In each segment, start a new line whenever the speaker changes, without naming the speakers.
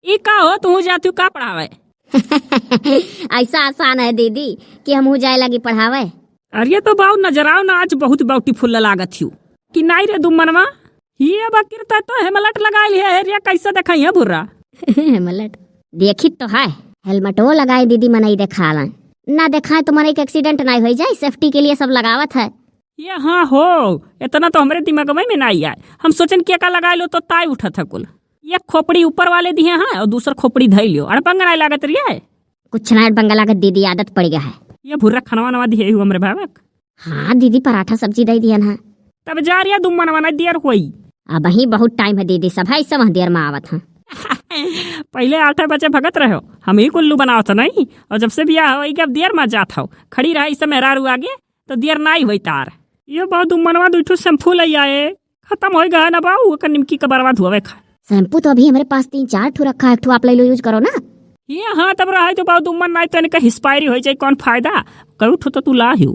ई का हो तू जाती का पढ़ावे?
ऐसा आसान है दीदी कि हम जाए लगी पढ़ावे।
अरे तो बाऊ नजर आओ ना, आज बहुत ब्यूटीफुल लागत हूँ कि नहीं रे दुम्मनवा। ये बकिरता तो हेमलट लगाई है रे, कैसे देखा है भुर्रा?
हेमलट देखी तो है, हेलमेटो लगाए दीदी मनई देखा ना देखा तो मनई के एक्सीडेंट नहीं हो जाए, सेफ्टी के लिए सब लगावत है।
ये हाँ हो, इतना तो हमारे दिमाग में नहीं आए। हम सोचन क्या का लगा लो तो ताई उठा था कुल। ये खोपड़ी ऊपर वाले दिए हैं और दूसरा खोपड़ी धई लियो, अड़पंगा नहीं लागत रही है।
कुछ ना अड़पंगा लागत दीदी, आदत पड़ गया है।
ये भुर्रा खानवा नवा दिए हुए हमरे भावक।
हाँ दीदी पराठा सब्जी दे दिया ना,
तब जा रही दुम्मनवा नहीं देर हुई।
अब ही बहुत टाइम है दीदी, सब है सब देर में आवत है।
पहले 8 बजे भगत रहो, हम ही कुल्लू बनावत नहीं, और जब से बियाह हो अब देर में जात हो। खड़ी रहा इस मेहरारू आगे तो देर नहीं हुई तार। ये बहुत दुम्मनवा दूठो शैम्पू ले आए, खत्म हो गया ना बाऊ, निमकी का बर्बाद हुआ खा।
शैम्पू तो अभी हमारे पास 3-4 ठू रखा है, एक ठू आप ले लो, यूज करो ना।
ये हाँ तब रहा तो बहुत दुम्मन नहीं तो इनका हिस्पायरी हो जाए, कौन फायदा? करू ठो तो तू लाहियो,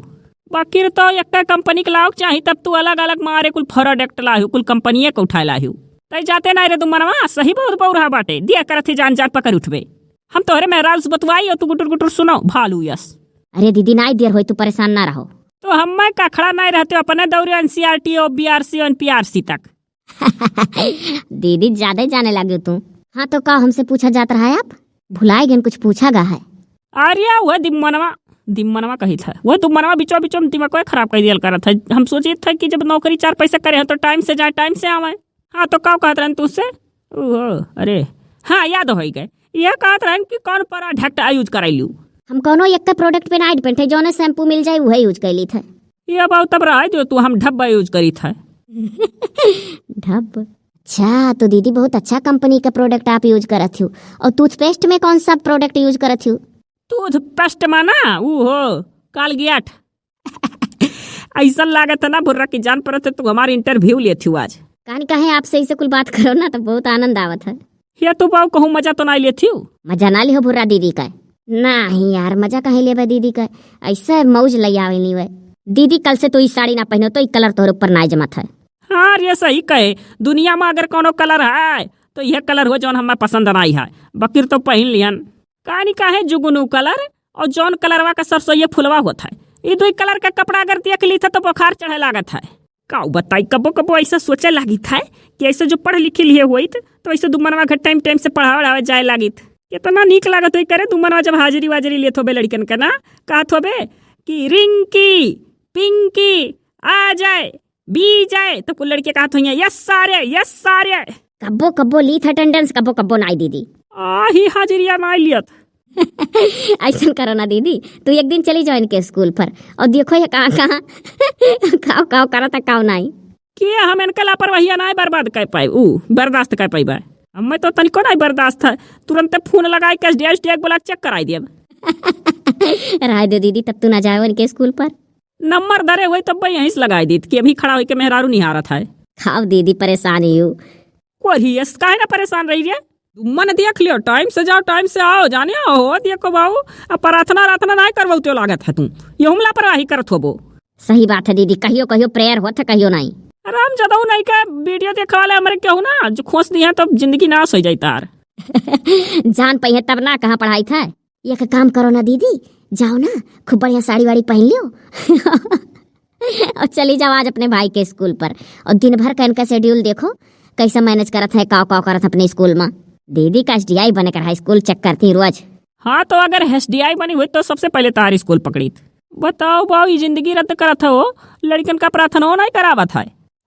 बाकी तो एक कंपनी के लाओ चाहिए, तब तू अलग अलग मारे कुल प्रोडक्ट लाहियो, कुल कंपनी के उठा लाहियो। तय जाते नहीं रे दुम्मनवा, सही बहुत बहु बाटे दिया करत जान जान पकड़ उठबे। हम तोहरे मेहराज बतवाई और तू गुटर गुटर सुनो भालू यस।
अरे दीदी नहीं देर हो, तू परेशान ना रहो।
तो हम मैं कखड़ा नहीं रहते अपने दौरे एनसीईआरटी और बीआरसी और एनपीआरसी तक।
दीदी ज्यादा जाने लगे तू। हाँ तो का हमसे पूछा जाता रहा है, आप भुलाए गए कुछ पूछा गा है?
अरे वह दिम्मनवा कही था, वह दुम्मनवा बिचो बिचो दिमाग को खराब कर दिया कर था। हम सोचे थे कि जब नौकरी 4 पैसे करे तो टाइम से जाए टाइम से आवे। हाँ तो का कहत रहन तुझसे? अरे हाँ याद हो गए, यह कहत रहन कि कौन प्रोडक्ट यूज कराइलू।
हम कोनो एक का प्रोडक्ट पे ना डिपेंड है, जो शैम्पू मिल जाए वही यूज कर ली था।
ये बात तब रहा जो तू हम ढब्बा यूज करी था।
ढब? अच्छा तो दीदी बहुत अच्छा कंपनी का प्रोडक्ट आप यूज करत हो। और टूथपेस्ट में कौन सा प्रोडक्ट यूज करत हो?
टूथपेस्ट में ना वो हो कालगियाट। ऐसा लागत है ना भुर्रा की जान पर तू हमारी इंटरव्यू लिए थी आज।
कहानी कहे आपसे इसे कुल बात करो ना तो बहुत आनंद आवत है।
ये तो बाऊ कहूँ मजा तो नहीं लेती हूँ।
मजा ना लिहो भुर्रा दीदी का। नहीं यार मजा कहीं ले दीदी का, ऐसा मौज ले आवे नहीं वे। दीदी कल से तो इस साड़ी ना पहनो तो कलर तोहर ऊपर ना जमत है।
हाँ ये सही कहे, दुनिया में अगर कोनो कलर है तो यह कलर हो जौन हमें पसंद नहीं है। बकीर तो पहन लियन कहानी का है जुगनू कलर और जौन कलरवा का सरसोईया फुलवा होता है। ये 2 कलर का कपड़ा अगर देख ली था तो बुखार चढ़े लागत है। का बताई कबो कबो ऐसा सोचे लगी था कि ऐसे जो पढ़ लिखे लिए हुई तो ऐसे दुमनवा घर टाइम टाइम से पढ़ावे जाए लगी। कितना नीक लागत हो करे दुमनवा जब हाजिरी वाजिरी ले थोबे लड़कन का ना कहत होबे कि रिंकी पिंकी आ जाए बी जाए तो कुल लड़के कहत होइए यस सारे।
कब्बो कब्बो ली था अटेंडेंस, कब्बो कब्बो नहीं दीदी।
ही हाजिरिया नहीं लियत।
ऐसा करो ना दीदी, तू एक दिन चली जाओ इनके स्कूल पर और देखो ये कहाँ काव करता काव नहीं
कि हम इनका लापरवाही नहीं बर्बाद कर पाए बर्दाश्त कर पाई बा। हमें तो तनिको नहीं बर्दाश्त है, तुरंत फोन लगाई के एसडीएस बोला चेक कराई दिया।
राय दो दीदी, तब तू ना जाओ इनके स्कूल पर।
नंबर धरे हुए तब यहीं से लगाई दी कि अभी खड़ा होकर मेहरारू नहीं आ रहा था।
खाओ दीदी परेशान ही हूँ।
कोई काहे ना परेशान रही है, मन देख लियो टाइम से जाओ टाइम से आओ। जाने हो देखो बाबू अब प्रार्थना नहीं करबो तो लागत है तू ये हमला परवाही करत होबो।
सही बात है दीदी, कहियो प्रेयर होता कहियो नहीं।
आराम जदाऊ नहीं का वीडियो देखा वाले हमारे कहूँ ना जो खोस दिया तो जिंदगी नाश हो जाए तार।
जान पहिए तब ना कहाँ पढ़ाई था। ये काम करो ना दीदी, जाओ ना खूब बढ़िया साड़ी वाड़ी पहन लियो और चली जाओ आज अपने भाई के स्कूल पर और दिन भर का इनका शेड्यूल देखो कैसा मैनेज करत है, काव करत अपने स्कूल में। दीदी का एसडीआई बने कर हाई स्कूल चेक करती रोज।
हाँ तो अगर एसडीआई बनी हुई तो सबसे पहले तार स्कूल पकड़ी। बताओ बाऊ ये जिंदगी रद्द करत हो, लड़कन का प्रार्थना नहीं करावत है,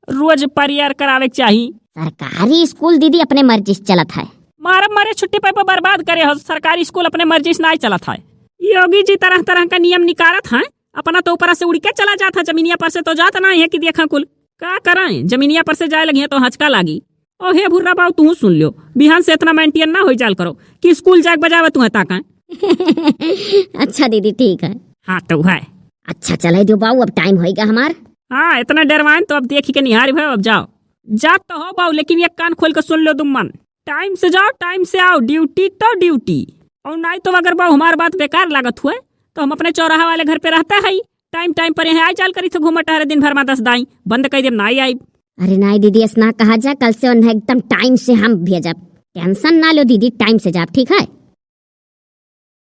रोज परियार करावे चाहिए।
सरकारी स्कूल दीदी अपने मर्जी से चलत है।
मारे छुट्टी पे बर्बाद करे हो, सरकारी स्कूल अपने मर्जी से नहीं चलत है। योगी जी तरह तरह का नियम निकारत है, अपना तो ऊपर से उड़ के चला जाता, जमीनिया पर से तो जाता नहीं है कि देखा कुल का कराए। जमीनिया पर से जाए लगी है तो हचका लागी। ओ हे भुर्रा बाऊ तू सुन लियो, बिहान से इतना मेंटेन ना हो जाल करो कि स्कूल जाके बजावे तू ताका।
अच्छा दीदी ठीक है।
हाँ तो है।
अच्छा चले दो बाऊ, अब टाइम होएगा हमार।
हाँ इतना डरवाइन तो अब देखी के निहारी भाई, अब जाओ जात तो हो बाऊ, लेकिन एक कान खोल कर सुन लो तुम मन। टाइम से जाओ टाइम से आओ, ड्यूटी तो ड्यूटी। और नहीं तो अगर बाऊ हमारी बात बेकार लागत हुए तो हम अपने चौराहा वाले घर पे रहता है, टाइम पर यहाँ आई चाल करी तो घूमट रहे दिन भर में 10 दाई बंद कर दे नहीं आई।
अरे नहीं दीदी ऐसा कहा जा, कल से एकदम टाइम से हम भेजब। टेंशन ना लो दीदी, टाइम से जाओ, ठीक है।